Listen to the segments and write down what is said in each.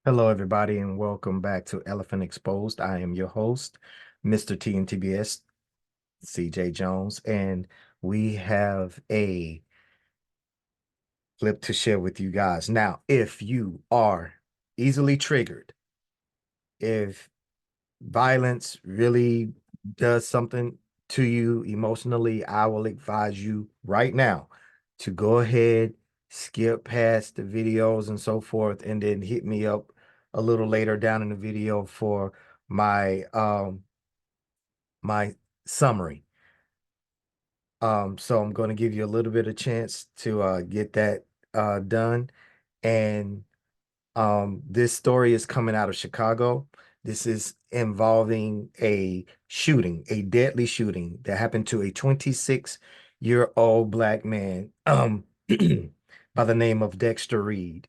Hello, everybody, and welcome back to Elephant Exposed. I am your host, Mr. TNTBS, CJ Jones, and we have a clip to share with you guys. Now, if you are easily triggered, if violence really does something to you emotionally, I will advise you right now to go ahead, skip past the videos and so forth, and then hit me up a little later down in the video for my my summary. So I'm going to give you a little bit of chance to get that done. And this story is coming out of Chicago. This is involving a shooting, a deadly shooting that happened to a 26-year-old black man by the name of Dexter Reed.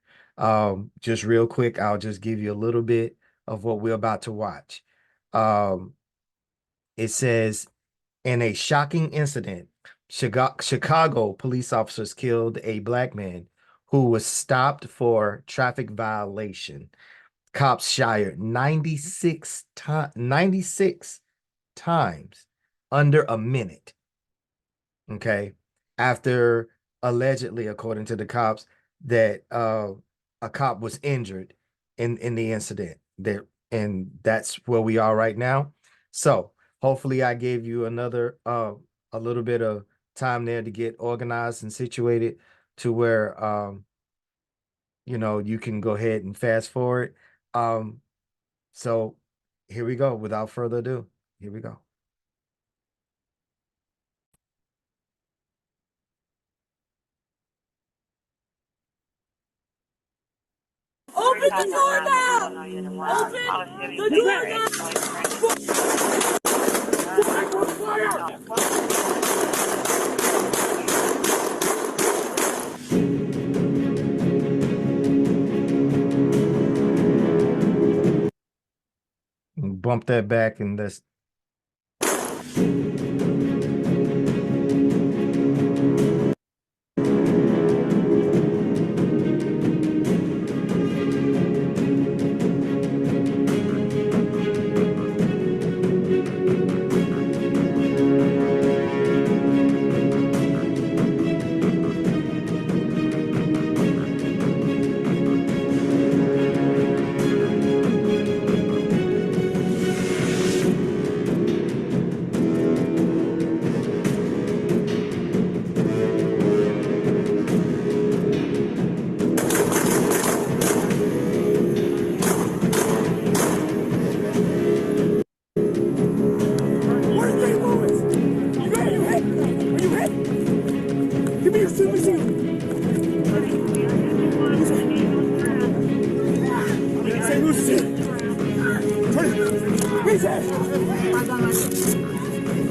Just real quick, I'll just give you a little bit of what we're about to watch. It says, in a shocking incident, Chicago police officers killed a black man who was stopped for traffic violation. Cops fired 96 times under a minute. Okay. After allegedly, according to the cops, that a cop was injured in the incident. There, and that's where we are right now. So hopefully I gave you another a little bit of time there to get organized and situated to where you can go ahead and fast forward. So here we go. Without further ado, here we go. Open the door now! Open the door Bump that back and let's.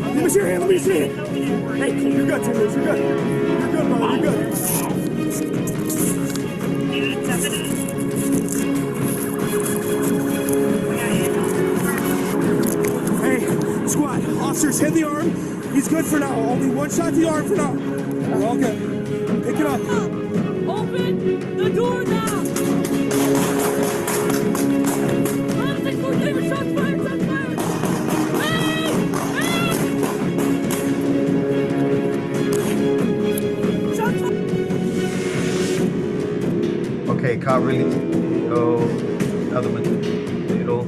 Let me see your hand, let me see it. Hey, you're good, Tim. You're good. You're good, bro. You're good. Hey, squad, officers, hit the arm. He's good for now. Only one shot to the arm for now. We're all good. Pick it up. Open the door now. Shots fired, shots fired. Okay, car release. Go. Other material.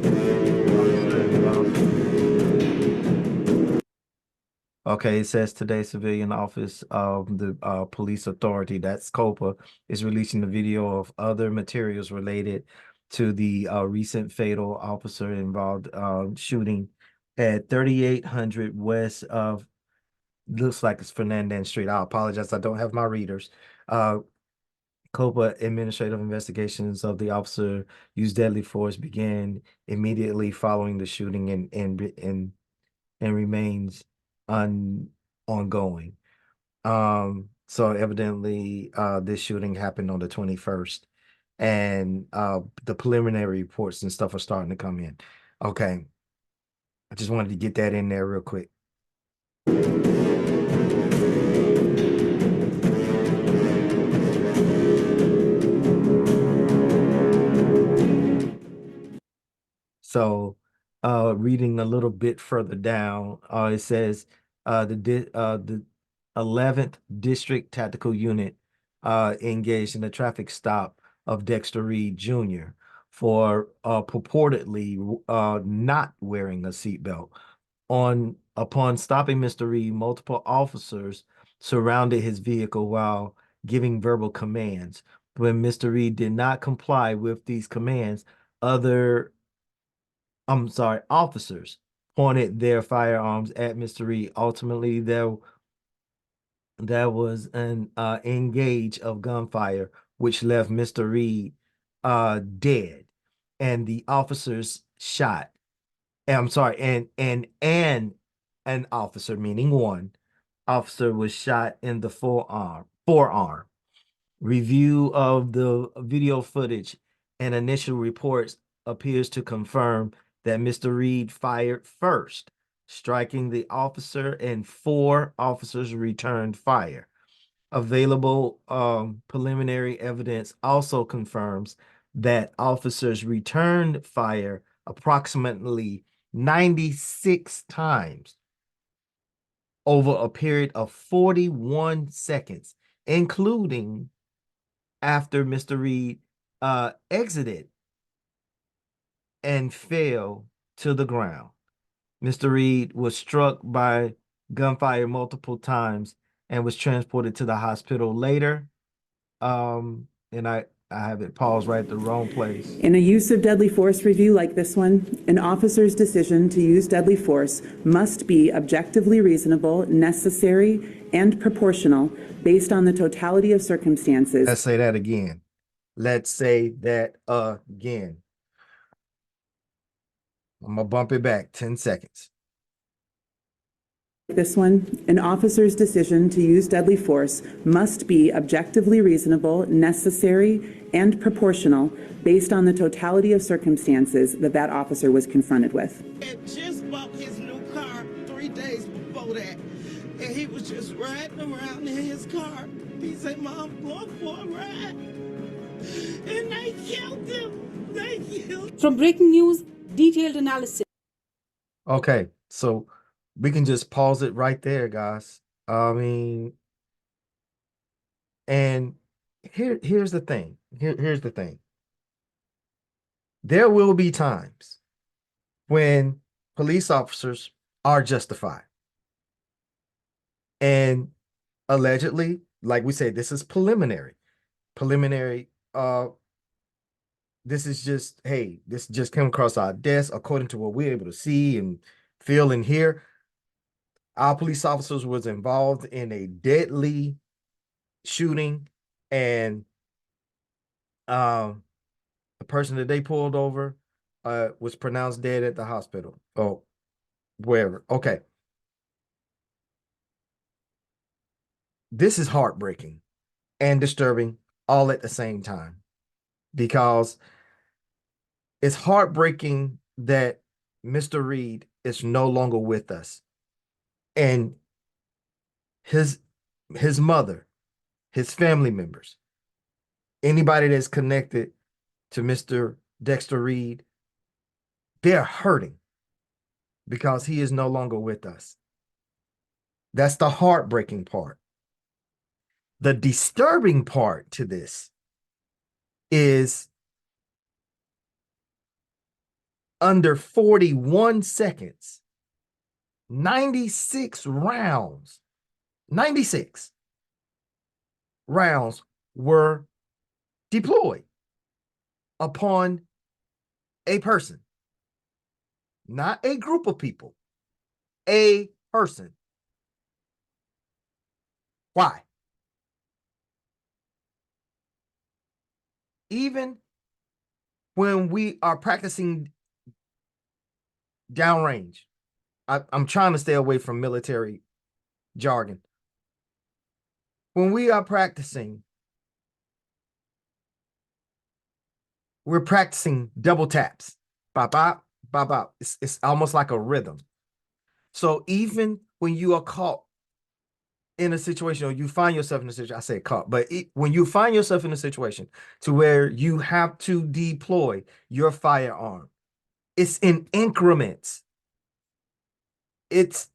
Okay, it says today, civilian office of the police authority, that's COPA, is releasing the video of other materials related to the recent fatal officer involved shooting at 3800 west of, looks like it's Fernandez Street. I apologize, I don't have my readers. COPA administrative investigations of the officer used deadly force began immediately following the shooting and remains ongoing. So evidently this shooting happened on the 21st, and the preliminary reports and stuff are starting to come in. Okay. I just wanted to get that in there real quick. So, reading a little bit further down, it says the 11th District Tactical Unit engaged in a traffic stop of Dexter Reed Jr. for purportedly not wearing a seatbelt. Upon stopping Mr. Reed, multiple officers surrounded his vehicle while giving verbal commands. When Mr. Reed did not comply with these commands, officers pointed their firearms at Mr. Reed. Ultimately, there was an engage of gunfire, which left Mr. Reed dead, and the officers shot. I'm sorry, and an officer, meaning one officer, was shot in the forearm. Review of the video footage and initial reports appears to confirm that Mr. Reed fired first, striking the officer, and four officers returned fire. Available preliminary evidence also confirms that officers returned fire approximately 96 times over a period of 41 seconds, including after Mr. Reed exited and fell to the ground. Mr. Reed was struck by gunfire multiple times and was transported to the hospital later. And I have it paused right at the wrong place. In a use of deadly force review like this one, an officer's decision to use deadly force must be objectively reasonable, necessary, and proportional based on the totality of circumstances. Let's say that again. Let's say that again. I'm gonna bump it back 10 seconds. This one, an officer's decision to use deadly force must be objectively reasonable, necessary, and proportional based on the totality of circumstances that officer was confronted with. Had just bought his new car 3 days before that, and he was just riding around in his car. He said, "Mom, I'm going for a ride," and they killed him. They killed him. From breaking news, detailed analysis. Okay, so we can just pause it right there, guys. I mean, and here's the thing. Here's the thing. There will be times when police officers are justified. And allegedly, like we said, this is preliminary. This is just, hey, this just came across our desk according to what we're able to see and feel and hear. Our police officers was involved in a deadly shooting, and the person that they pulled over was pronounced dead at the hospital or wherever. Okay. This is heartbreaking and disturbing all at the same time, because it's heartbreaking that Mr. Reed is no longer with us. And his mother, his family members, anybody that's connected to Mr. Dexter Reed, they're hurting because he is no longer with us. That's the heartbreaking part. The disturbing part to this is under 41 seconds, 96 rounds were deployed upon a person, not a group of people, a person. Why? Even when we are practicing downrange, I'm trying to stay away from military jargon. When we are practicing, we're practicing double taps. Bop, bop, bop, bop. It's almost like a rhythm. So even when you are caught in a situation, or you find yourself in a situation, I say caught, but when you find yourself in a situation to where you have to deploy your firearm, It's in increments. That's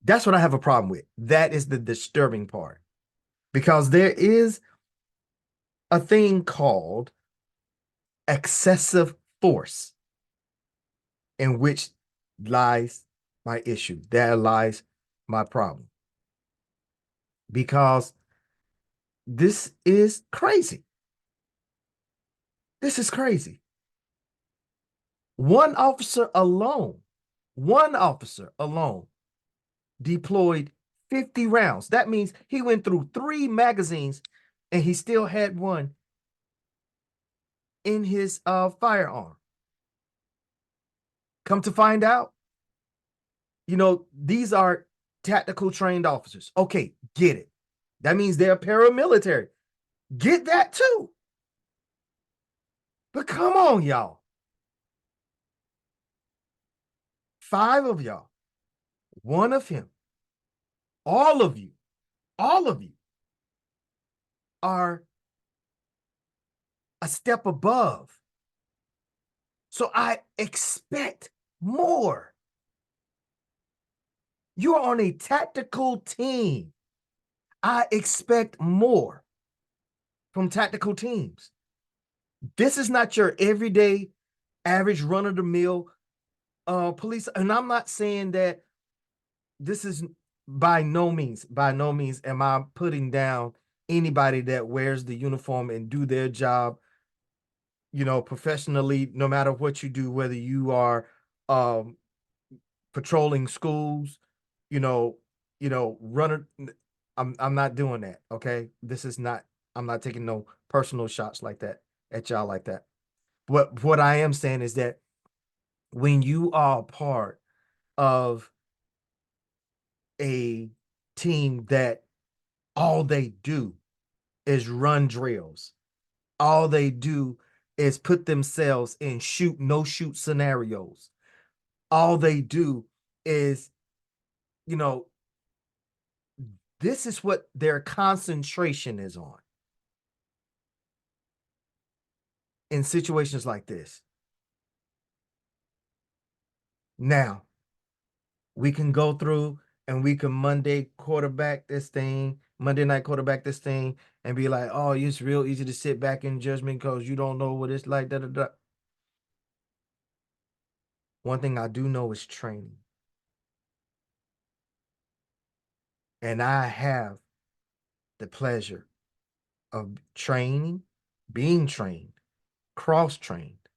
what I have a problem with. That is the disturbing part. Because there is a thing called excessive force, in which lies my issue. There lies my problem. Because this is crazy. This is crazy. One officer alone deployed 50 rounds. That means he went through 3 magazines and he still had one in his firearm. Come to find out, these are tactical trained officers. Okay, get it. That means they're paramilitary. Get that too. But come on, y'all. 5 of y'all, 1 of him, all of you are a step above. So I expect more. You're on a tactical team. I expect more from tactical teams. This is not your everyday, average run-of-the-mill police. And I'm not saying that this is by no means am I putting down anybody that wears the uniform and do their job, professionally, no matter what you do, whether you are patrolling schools, running. I'm not doing that. Okay. I'm not taking no personal shots like that at y'all like that. But what I am saying is that when you are part of a team that all they do is run drills, all they do is put themselves in no shoot scenarios, all they do is, this is what their concentration is on in situations like this. Now, we can go through and we can Monday night quarterback this thing and be like, oh, it's real easy to sit back in judgment because you don't know what it's like. Da, da, da. One thing I do know is training. And I have the pleasure of being trained, cross-trained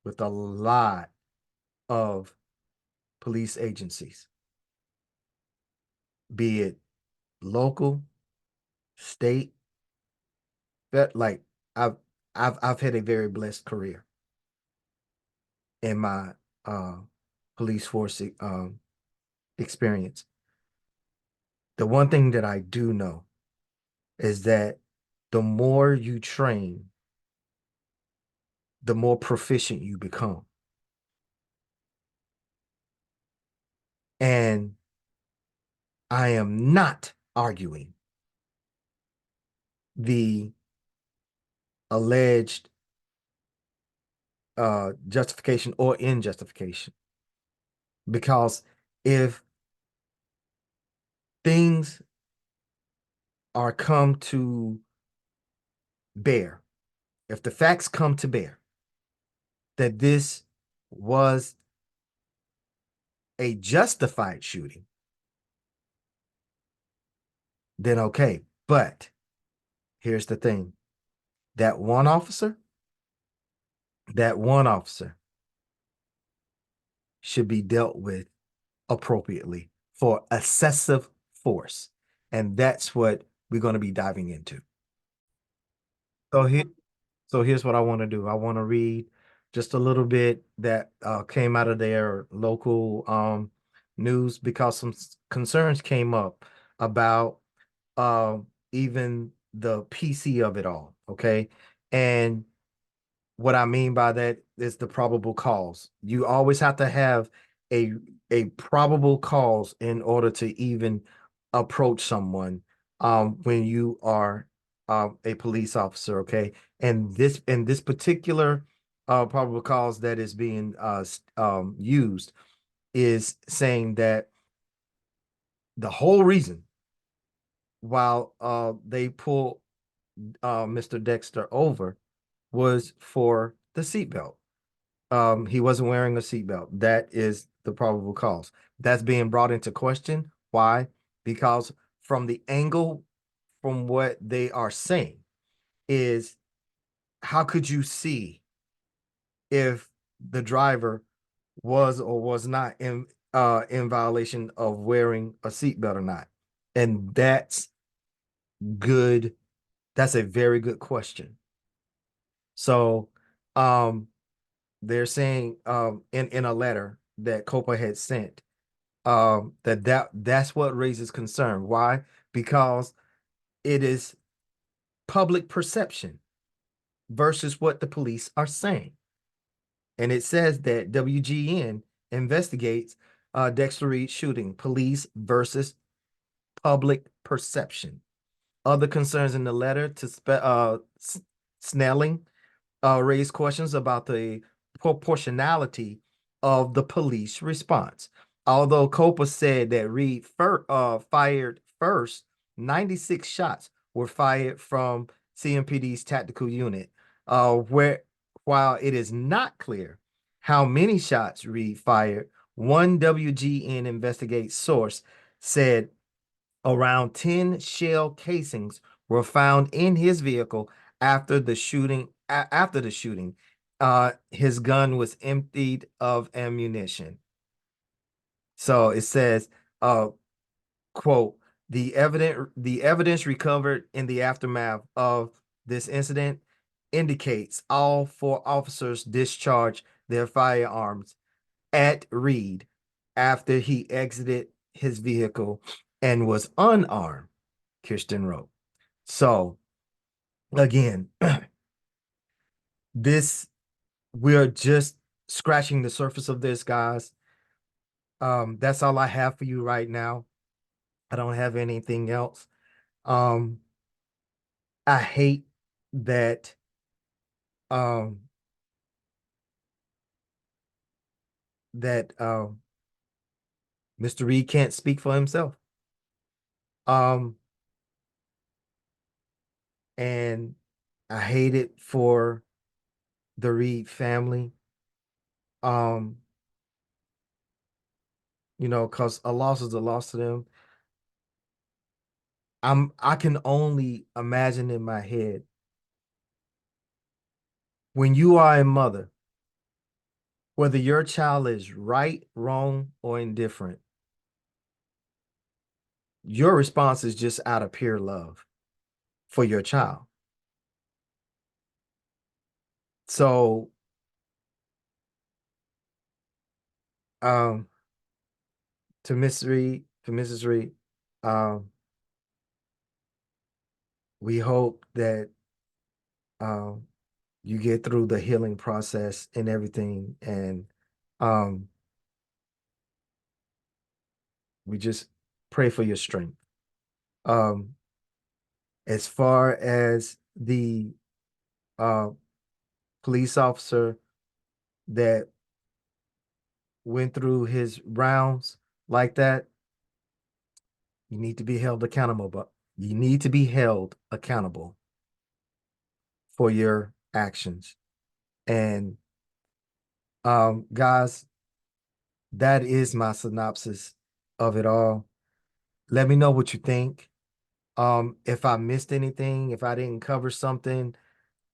with a lot of police agencies, be it local, state, that like I've had a very blessed career in my police force experience. The one thing that I do know is that the more you train, the more proficient you become. And I am not arguing the alleged justification or injustification. Because if things are come to bear, if the facts come to bear that this was a justified shooting, then okay. But here's the thing. That one officer should be dealt with appropriately for excessive force. And that's what we're going to be diving into. So here's what I want to do. I want to read just a little bit that came out of their local news, because some concerns came up about even the PC of it all. Okay. And what I mean by that is the probable cause. You always have to have a probable cause in order to even approach someone when you are a police officer. Okay. And this particular probable cause that is being used is saying that the whole reason while they pull Mr. Dexter over was for the seatbelt. He wasn't wearing a seatbelt. That is the probable cause. That's being brought into question. Why? Because from the angle from what they are saying is, how could you see if the driver was or was not in violation of wearing a seatbelt or not? And that's good. That's a very good question. So they're saying in a letter that Copa had sent that's what raises concern. Why? Because it is public perception versus what the police are saying. And it says that WGN investigates Dexter Reed shooting, police versus public perception. Other concerns in the letter to Snelling raised questions about the proportionality of the police response. Although Copa said that Reed fired first, 96 shots were fired from CMPD's tactical unit, where while it is not clear how many shots Reed fired, one WGN investigate source said around 10 shell casings were found in his vehicle after the shooting. After the shooting, his gun was emptied of ammunition. So it says, quote, the evidence recovered in the aftermath of this incident indicates all four officers discharged their firearms at Reed after he exited his vehicle and was unarmed, Kirsten wrote. So again, this we're just scratching the surface of this, guys. That's all I have for you right now. I don't have anything else. Um, I hate that um that Mr. Reed can't speak for himself. Um, and I hate it for the Reed family. Um, because a loss is a loss to them. I can only imagine in my head when you are a mother, whether your child is right, wrong, or indifferent, your response is just out of pure love for your child. So, um, to Mrs. Reed, um, we hope that um, you get through the healing process and everything, and um, we just pray for your strength. Um, as far as the uh, police officer that went through his rounds like that, you need to be held accountable. But you need to be held accountable for your actions. And guys, that is my synopsis of it all. Let me know what you think. If I missed anything, if I didn't cover something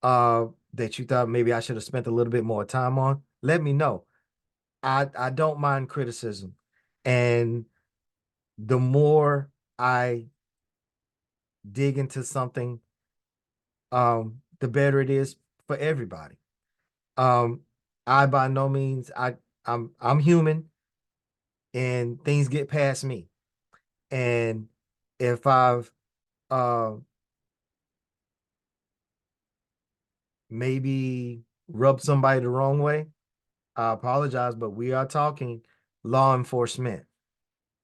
that you thought maybe I should have spent a little bit more time on, let me know. I don't mind criticism. And the more I dig into something, the better it is for everybody. Um, I by no means I'm human and things get past me. And if I've uh maybe rubbed somebody the wrong way, I apologize, but we are talking law enforcement.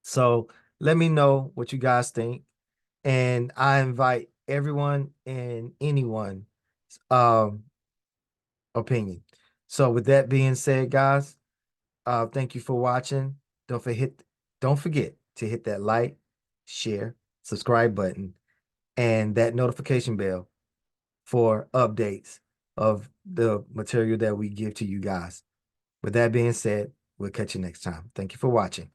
So let me know what you guys think. And I invite everyone and anyone um opinion. So with that being said, guys, thank you for watching. Don't forget to hit that like, share, subscribe button, and that notification bell for updates of the material that we give to you guys. With that being said, we'll catch you next time. Thank you for watching.